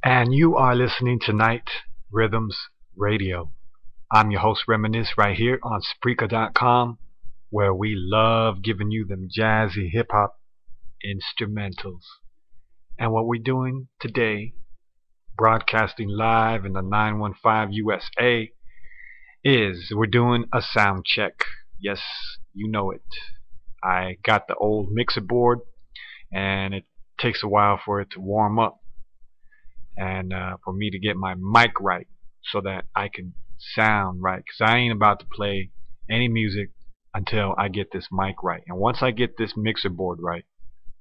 And you are listening to Nite Rythemz Radio. I'm your host, Reminisce, right here on Spreaker.com, where we love giving you them jazzy hip hop instrumentals. And what we're doing today, broadcasting live in the 915 USA, is we're doing a sound check. Yes, you know it. I got the old mixer board, and it takes a while for it to warm up and for me to get my mic right so that I can sound right, because I ain't about to play any music until I get this mic right. And once I get this mixer board right,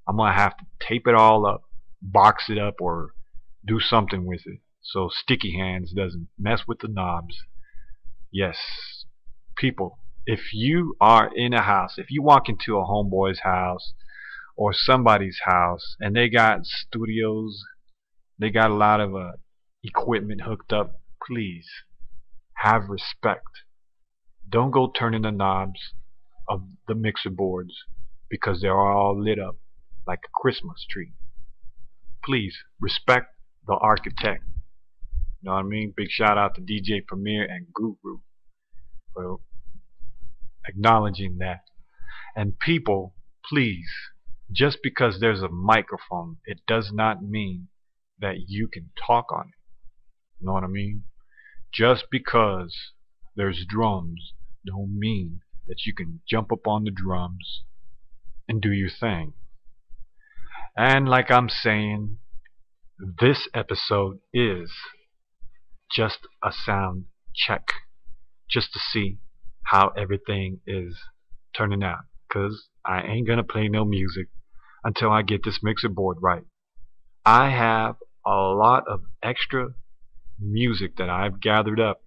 I'm gonna have to tape it all up, box it up, or do something with it so sticky hands doesn't mess with the knobs. Yes, people, if you are in a house, if you walk into a homeboy's house or somebody's house and they got studios, they got a lot of equipment hooked up, please have respect. Don't go turning the knobs of the mixer boards because they're all lit up like a Christmas tree. Please respect the architect. You know what I mean? Big shout out to DJ Premier and Guru for acknowledging that. And people, please, just because there's a microphone, it does not mean that you can talk on it. You know what I mean? Just because there's drums don't mean that you can jump up on the drums and do your thing. And like I'm saying, this episode is just a sound check, just to see how everything is turning out, because I ain't gonna play no music until I get this mixer board right. I have a lot of extra music that I've gathered up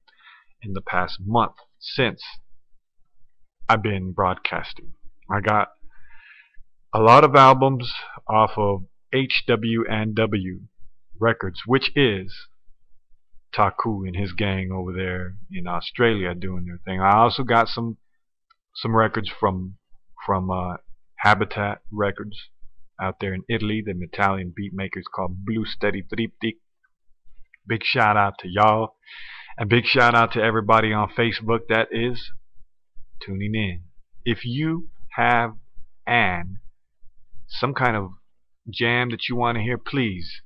in the past month since I've been broadcasting. I got a lot of albums off of HW&W Records, which is Taku and his gang over there in Australia doing their thing. I also got some records from Habitat Records out there in Italy, the Italian beat makers called Blue Steady Triptych. Big shout out to y'all, and big shout out to everybody on Facebook that is tuning in. If you have some kind of jam that you want to hear, please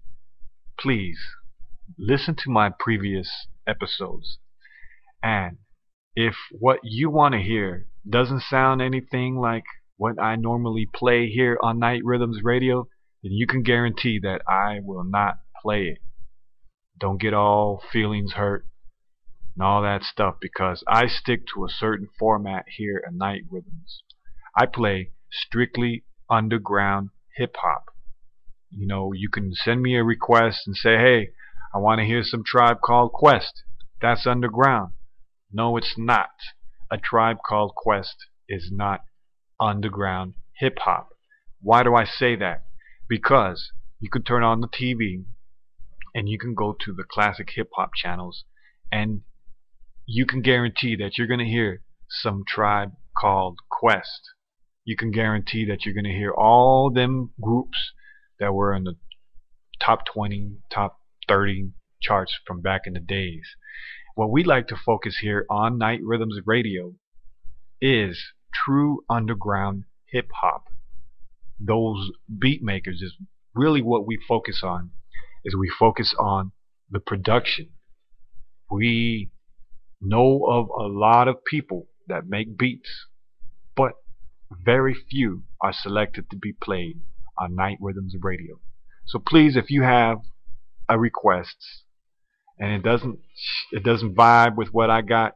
listen to my previous episodes. And if what you want to hear doesn't sound anything like what I normally play here on Nite Rythemz Radio, then you can guarantee that I will not play it. Don't get all feelings hurt and all that stuff, because I stick to a certain format here at Nite Rythemz. I play strictly underground hip hop. You know, you can send me a request and say, hey, I want to hear some Tribe Called Quest. That's underground. No, it's not. A Tribe Called Quest is not underground hip hop. Why do I say that? Because you can turn on the TV and you can go to the classic hip hop channels, and you can guarantee that you're going to hear some Tribe Called Quest. You can guarantee that you're going to hear all them groups that were in the top 20, top 30 charts from back in the days. What we like to focus here on Nite Rythemz Radio is true underground hip hop. Those beat makers is really what we focus on. We focus on the production. We know of a lot of people that make beats, but very few are selected to be played on Nite Rythemz Radio. So please, if you have a request and it doesn't vibe with what I got,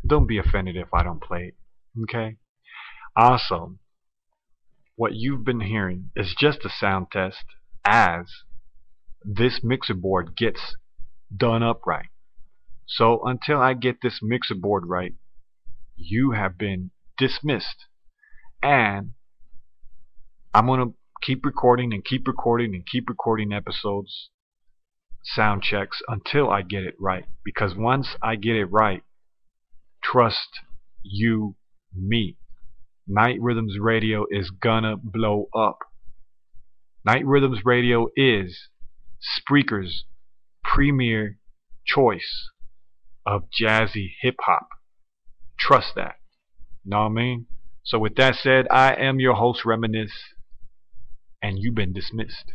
don't be offended if I don't play it. Okay? Also, what you've been hearing is just a sound test as this mixer board gets done up right. So until I get this mixer board right, you have been dismissed. And I'm going to keep recording and keep recording and keep recording episodes, sound checks, until I get it right. Because once I get it right, trust you me, Nite Rythemz Radio is gonna blow up. Nite Rythemz Radio is Spreaker's premier choice of jazzy hip hop. Trust that. You know what I mean? So with that said, I am your host, Reminisce, and you've been dismissed.